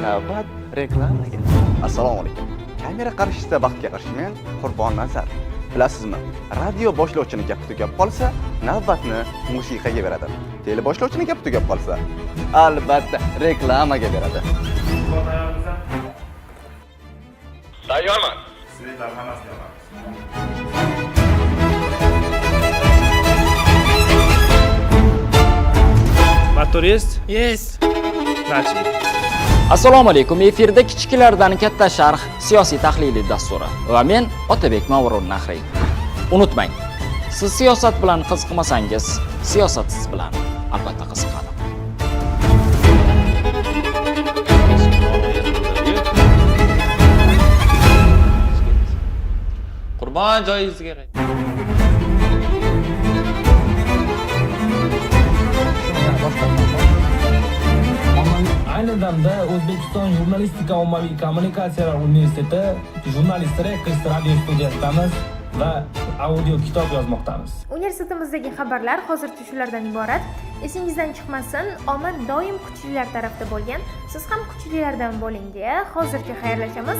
navbat reklamaga. Assalomu alaykum. Kamera qarshisida baxtga qarshi men Qurbon Nazar. Bilasizmi? Radio boshlovchini gapi tugab qolsa, navbatni musiqaga beradi. Tele boshlovchini gapi tugab qolsa, albatta reklamaga beradi. Tayyorman. Sizlar hammasini olamiz. Motorist? Yes. Nachlik. Assalomu alaykum. Efirda kichiklardan katta sharh siyosiy tahliliy dasturi va men Otabek Mavrun Nahriy. Unutmang, siz siyosat bilan qiziqmasangiz, siyosat siz bilan albatta qiziqadi. Qurbon joyingizga Ayni damda O'zbekiston Jurnalistika ommaviy kommunikatsiyalar universiteti jurnalistlari Ekris radio studiyasidamiz va audio kitob yozmoqdamiz. Universitetimizdagi xabarlar hozircha shulardan iborat. Esingizdan chiqmasin, omad doim kuchlilar tarafda bo'lgan. Siz ham kuchlilardan bo'ling deya hozircha xayrlashamiz.